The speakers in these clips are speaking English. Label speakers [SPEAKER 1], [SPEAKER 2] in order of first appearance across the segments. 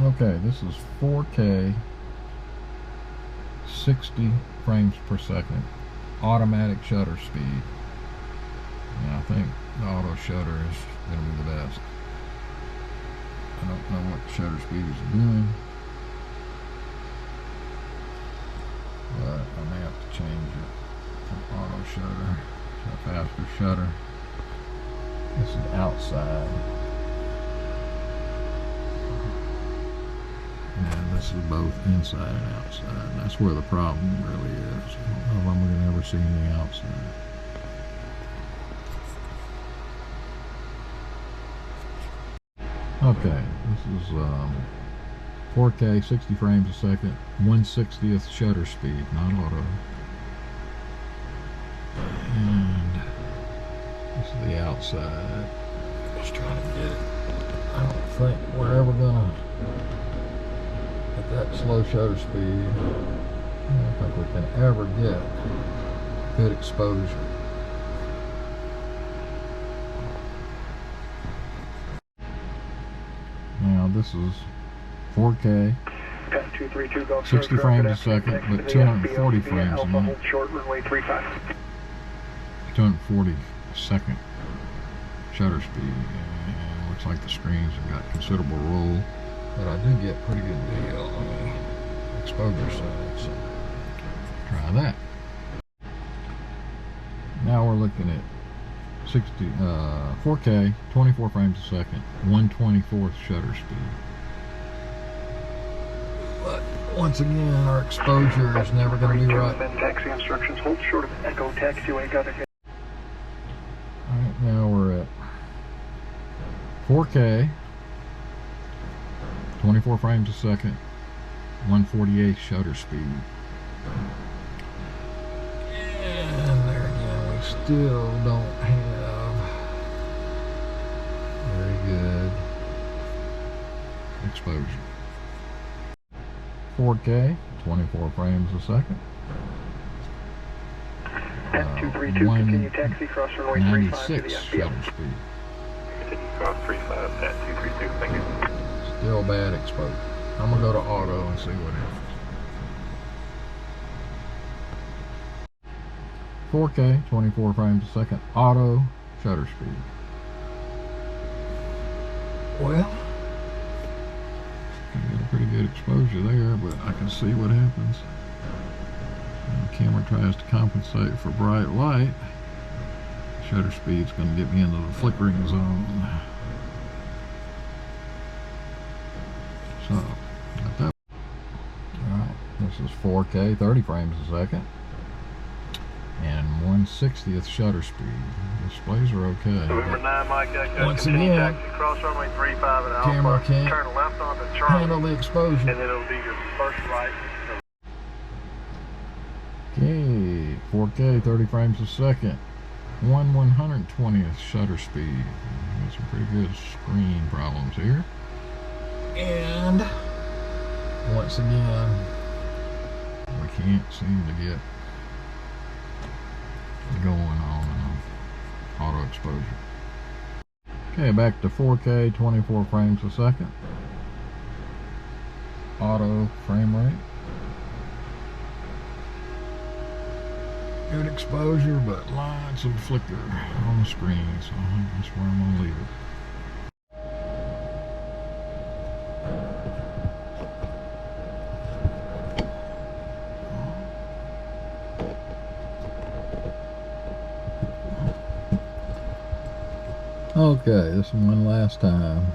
[SPEAKER 1] Okay, this is 4K, 60 frames per second, automatic shutter speed. And I think the auto shutter is going to be the best. I don't know what the shutter speed is doing, but I may have to change it from auto shutter to a faster shutter. This is outside. And this is both inside and outside. And that's where the problem really is. I don't know if I'm going to ever see anything outside. Okay, this is 4K, 60 frames a second, 1/60th shutter speed, not auto. And this is the outside. Just trying to get it. I don't think we're ever gonna at that slow shutter speed. I don't think we can ever get good exposure. Now this is 4K, 60 frames a second, but 240 frames a minute. 240 second shutter speed. And looks like the screens have got considerable roll, but I do get pretty good video on the exposure side, so try that. Now we're looking at 4K, 24 frames a second, 1/24th shutter speed. But once again, our exposure is never going to be right.
[SPEAKER 2] Taxi instructions, hold short of Echo Taxiway, got it.
[SPEAKER 1] Alright, now we're at 4K, 24 frames a second, 1/48th shutter speed. And there again, we still don't have very good exposure. 4K, 24 frames a second.
[SPEAKER 2] 232, continue taxi, cross runway 35 to the
[SPEAKER 1] 96
[SPEAKER 2] FBO.
[SPEAKER 1] shutter speed.
[SPEAKER 3] Continue cross 35 at 232, thank you.
[SPEAKER 1] Still bad exposure. I'm going to go to auto and see what happens. 4K, 24 frames a second, auto shutter speed. Well, I get a pretty good exposure there, but I can see what happens. When the camera tries to compensate for bright light, shutter speed's going to get me into the flickering zone. So, got that. Alright, this is 4K, 30 frames a second, and 1/60th shutter speed. Displays are okay.
[SPEAKER 3] November 9, Mike Echo,
[SPEAKER 1] Once
[SPEAKER 3] continue
[SPEAKER 1] again,
[SPEAKER 3] taxi, cross runway 35 at
[SPEAKER 1] camera
[SPEAKER 3] Alpha,
[SPEAKER 1] can't
[SPEAKER 3] turn left onto Charlie,
[SPEAKER 1] handle the exposure.
[SPEAKER 3] and then it'll be your first right.
[SPEAKER 1] Okay, 4K, 30 frames a second, 1/120th shutter speed. Got some pretty good screen problems here. And once again, we can't seem to get going on auto exposure. Okay, back to 4K, 24 frames a second. Auto frame rate. Good exposure, but lots of flicker on the screen, so that's where I'm gonna leave it. Okay, this one last time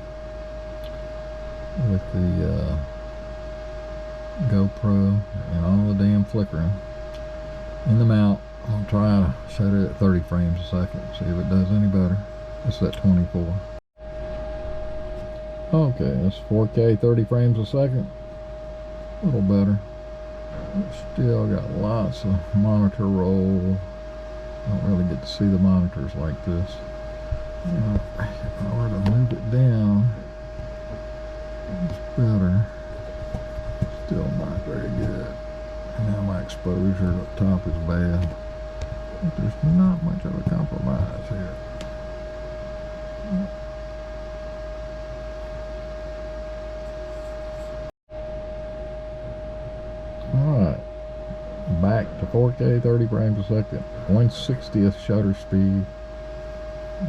[SPEAKER 1] with the GoPro and all the damn flickering in the mount. I'll try to set it at 30 frames a second, see if it does any better. It's at 24. Okay, that's 4K, 30 frames a second. A little better. Still got lots of monitor roll. Don't really get to see the monitors like this. Now, if I were to move it down, it's better. Still not very good. And now my exposure up top is bad. But there's not much of a compromise here. 4K 30 frames a second, 1/60th shutter speed,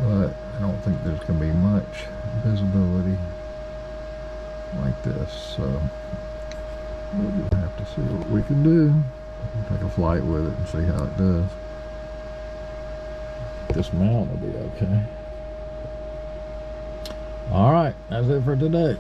[SPEAKER 1] but I don't think there's going to be much visibility like this, so we'll just have to see what we can do. We'll take a flight with it and see how it does. This mount will be okay. Alright, that's it for today.